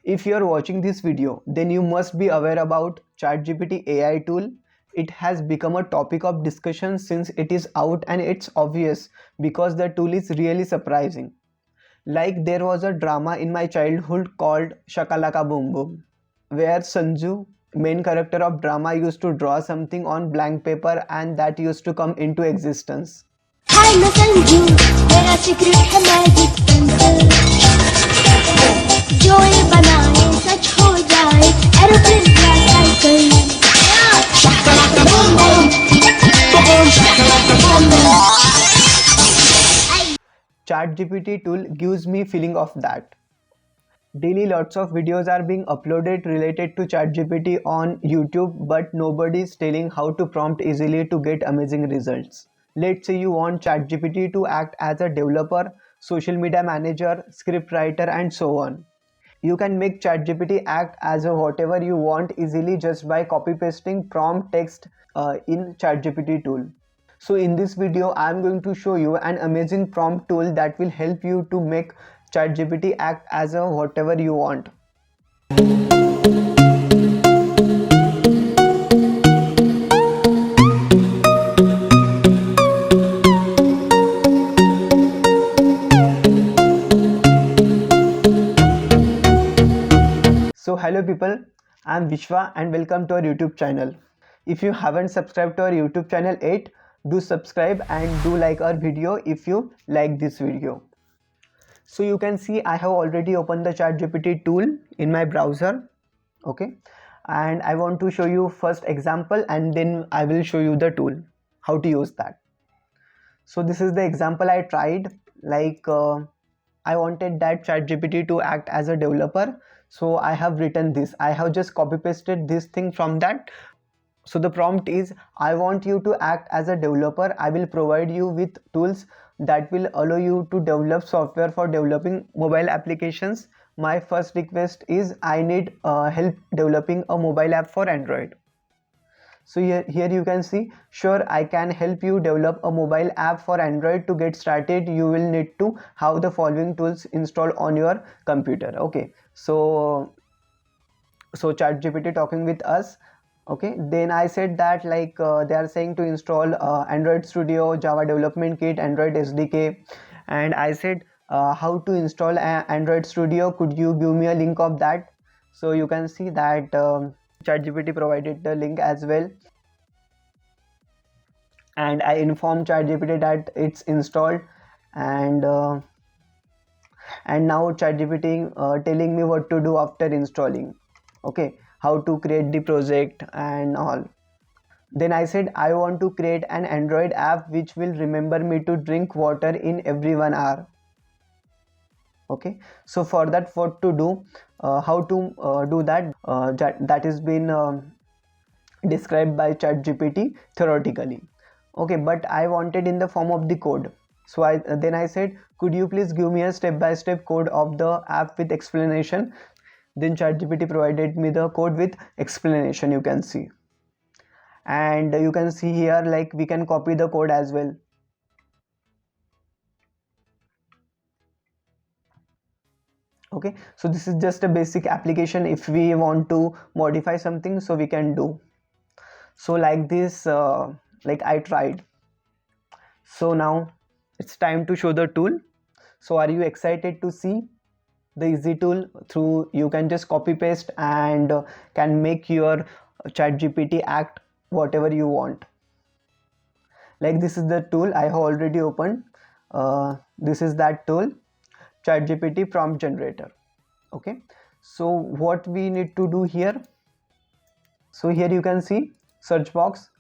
If you are watching this video, then you must be aware about ChatGPT AI tool. It has become a topic of discussion since it is out, and it's obvious because the tool is really surprising. Like there was a drama in my childhood called Shakalaka Boom Boom, where Sanju, main character of drama, used to draw something on blank paper and that used to come into existence. हाय मैं संजू मेरा secret है magic pencil जो ये बनाए सच हो जाए aeroplane या cycle शाकालाका बूम बूम बूम शाकालाका boom boom ChatGPT tool gives me feeling of that. Daily lots of videos are being uploaded related to ChatGPT on YouTube, but nobody is telling how to prompt easily to get amazing results. Let's say you want ChatGPT to act as a developer, social media manager, script writer, and so on. You can make ChatGPT act as a whatever you want easily just by copy pasting prompt text in ChatGPT tool. So in this video I am going to show you an amazing prompt tool that will help you to make ChatGPT act as a whatever you want. So hello people, I am Vishwa and welcome to our YouTube channel. If you haven't subscribed to our YouTube channel yet, do subscribe and do like our video if you like this video. So you can see I have already opened the ChatGPT tool in my browser, okay, and I want to show you first example and then I will show you the tool, how to use that. So this is the example I tried. I wanted that ChatGPT to act as a developer, so I have written this. I have just copy pasted this thing from that. So the prompt is, I want you to act as a developer. I will provide you with tools that will allow you to develop software for developing mobile applications. My first request is I need help developing a mobile app for Android. So here you can see, sure, I can help you develop a mobile app for Android. To get started, you will need to have the following tools installed on your computer. Okay, so ChatGPT talking with us. Okay, then I said that they are saying to install Android Studio, Java Development Kit, Android SDK, and I said how to install Android Studio, could you give me a link of that? So you can see that ChatGPT provided the link as well, and I informed ChatGPT that it's installed, and now ChatGPT telling me what to do after installing. Okay, how to create the project and all. Then I said I want to create an Android app which will remember me to drink water in every 1 hour. Okay, so for that, what to do, how to do that, that is been described by ChatGPT theoretically. Okay, but I wanted in the form of the code. So then I said, could you please give me a step-by-step code of the app with explanation? Then ChatGPT provided me the code with explanation, you can see. And you can see here, like, we can copy the code as well. Okay, so this is just a basic application. If we want to modify something, so we can do. So like this, like I tried. So now it's time to show the tool. So are you excited to see the easy tool? Through you can just copy paste and can make your ChatGPT act whatever you want. Like this is the tool I have already opened. This is that tool, ChatGPT prompt generator. Okay, so what we need to do here, so here you can see search box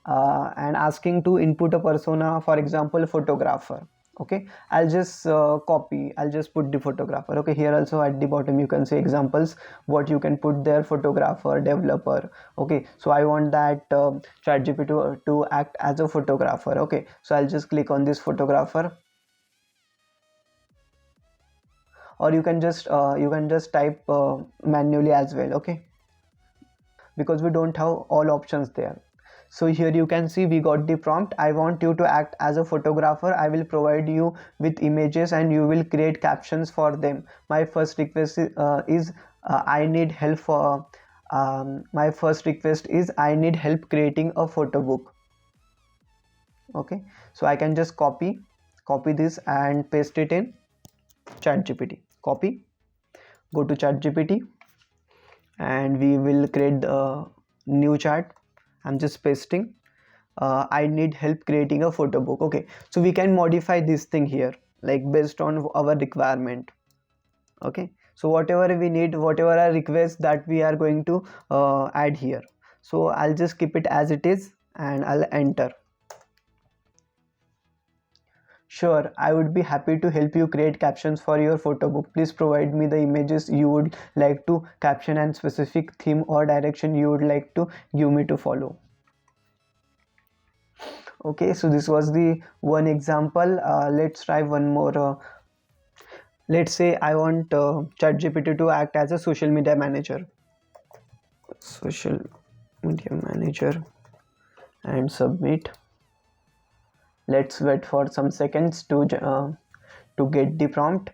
and asking to input a persona, for example photographer. Okay, I'll just copy, I'll just put the photographer. Okay, here also at the bottom you can see examples what you can put there, photographer, developer. Okay, so I want that ChatGPT to act as a photographer. Okay, so I'll just click on this photographer, or you can just type manually as well. Okay, because we don't have all options there. So here you can see we got the prompt. I want you to act as a photographer. I will provide you with images and you will create captions for them. My first request is I need help for my first request is I need help creating a photo book. Okay, so I can just copy this and paste it in ChatGPT. Copy, go to ChatGPT, and we will create the new chat. I'm just pasting. I need help creating a photo book. Okay, so we can modify this thing here, like based on our requirement. Okay, so whatever we need, whatever our request, that we are going to add here. So I'll just keep it as it is and I'll enter. Sure, I would be happy to help you create captions for your photo book. Please provide me the images you would like to caption and specific theme or direction you would like to give me to follow. Okay, so this was the one example. Let's try one more. Let's say I want ChatGPT to act as a social media manager. Social media manager, and submit. Let's wait for some seconds to get the prompt.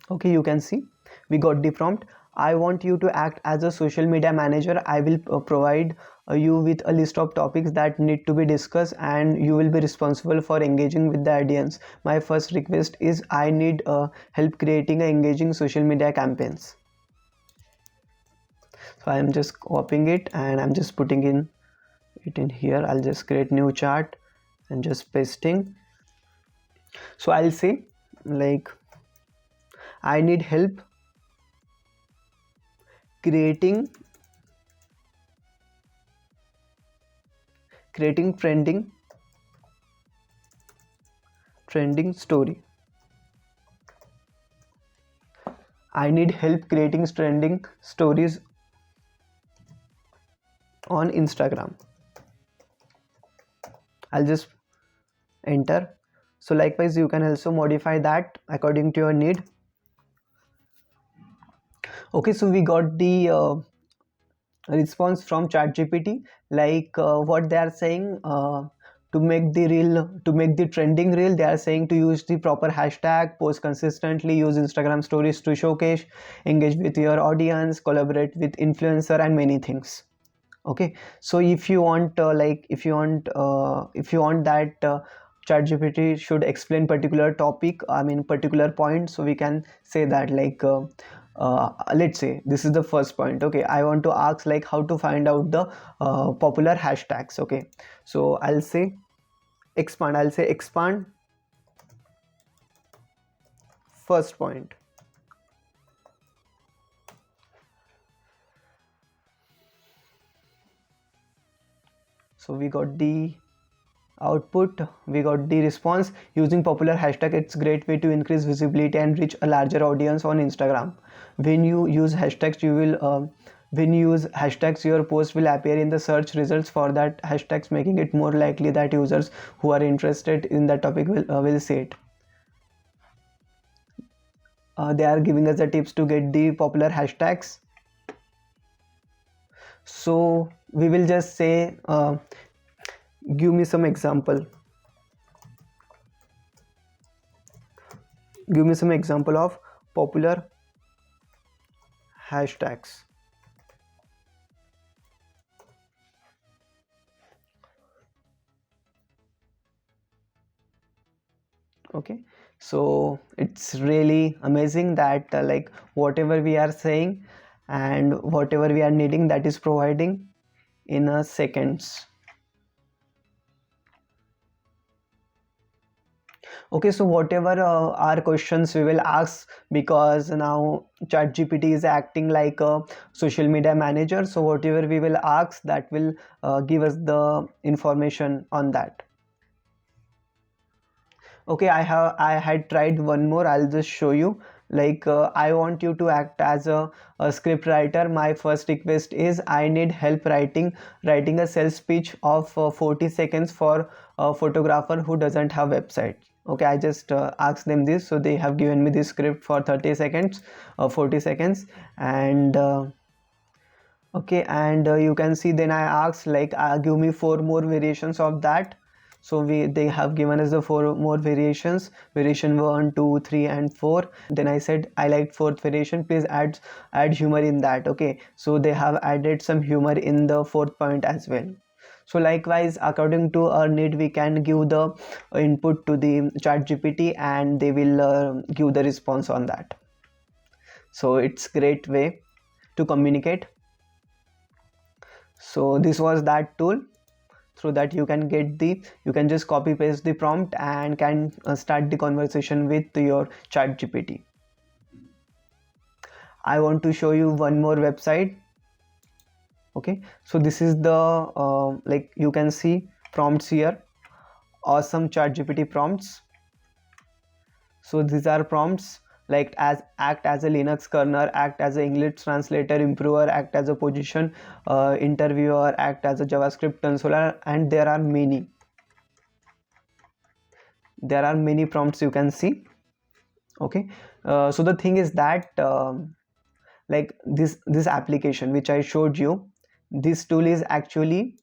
Okay, you can see we got the prompt. I want you to act as a social media manager. I will provide you with a list of topics that need to be discussed and you will be responsible for engaging with the audience. My first request is I need help creating engaging social media campaigns. So I am just copying it and I'm just putting it in here. I'll just create new chart and just pasting. So I'll say like I need help creating trending story. I need help creating trending stories on Instagram. I'll just enter. So likewise you can also modify that according to your need. Okay, so we got the response from ChatGPT, like what they are saying, to make the trending reel, they are saying to use the proper hashtag, post consistently, use Instagram stories to showcase, engage with your audience, collaborate with influencer, and many things. Okay, so if you want if you want that ChatGPT should explain particular topic, I mean particular point, so we can say that like let's say this is the first point. Okay, I want to ask like how to find out the popular hashtags. Okay, so I'll say expand first point. So we got the output, we got the response. Using popular hashtag, it's great way to increase visibility and reach a larger audience on Instagram. When you use hashtags, your post will appear in the search results for that hashtags, making it more likely that users who are interested in that topic will see it. They are giving us the tips to get the popular hashtags. So we will just say give me some example of popular hashtags. Okay, so it's really amazing that like whatever we are saying and whatever we are needing, that is providing in a seconds. Okay, so whatever our questions we will ask, because now ChatGPT is acting like a social media manager, so whatever we will ask, that will give us the information on that. Okay, I had tried one more. I'll just show you. like I want you to act as a script writer. My first request is I need help writing a sales speech of 40 seconds for a photographer who doesn't have website. Okay, I just asked them this, so they have given me this script for 30 seconds, 40 seconds. And okay, and you can see, then I asked like give me four more variations of that. So they have given us the four more variations, variation 1, 2, 3, and 4. Then I said I like fourth variation, please add humor in that. Okay, so they have added some humor in the fourth point as well. So likewise, according to our need, we can give the input to the chat gpt, and they will give the response on that. So it's great way to communicate. So this was that tool, through that you can get the, you can just copy paste the prompt and can start the conversation with your chat gpt. I want to show you one more website. Okay, so this is the like you can see prompts here, awesome chat gpt prompts. So these are prompts like as act as a linux kernel, act as a english translator improver, act as a position interviewer, act as a javascript controller, and there are many prompts you can see. Okay, so the thing is that like this application which I showed you, this tool is actually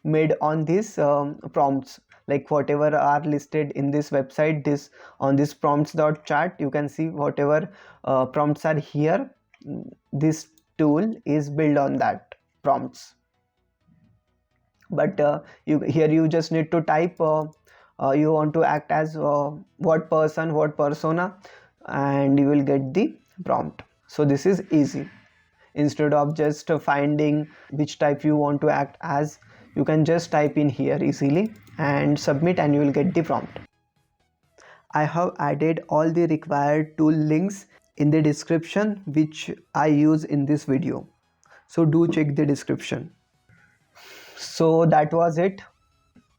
made on these prompts, like whatever are listed in this website, this on this prompts.chat, you can see whatever prompts are here. This tool is built on that prompts. But you here you just need to type you want to act as what person, what persona, and you will get the prompt. So this is easy. Instead of just finding which type you want to act as, you can just type in here easily and submit, and you will get the prompt. I have added all the required tool links in the description which I use in this video, so do check the description. So that was it.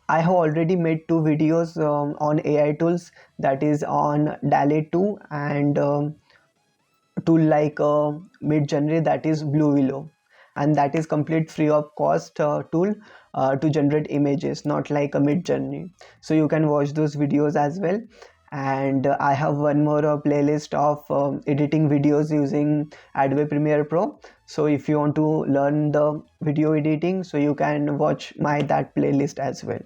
I have already made two videos on AI tools, that is on DALL-E 2 and tool like Mid-Journey, that is Blue Willow, and that is complete free of cost tool to generate images, not like a Mid-Journey. So you can watch those videos as well. And I have one more playlist of editing videos using Adobe Premiere Pro. So if you want to learn the video editing, so you can watch my that playlist as well.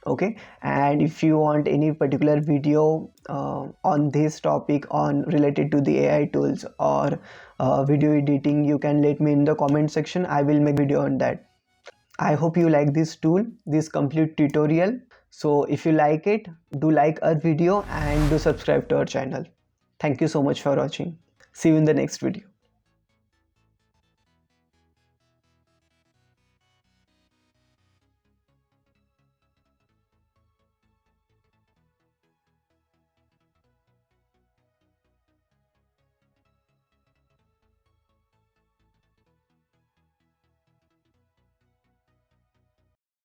Okay, and if you want any particular video on this topic, on related to the AI tools or video editing, you can let me in the comment section. I will make video on that. I hope you like this tool, this complete tutorial. So if you like it, do like our video and do subscribe to our channel. Thank you so much for watching. See you in the next video.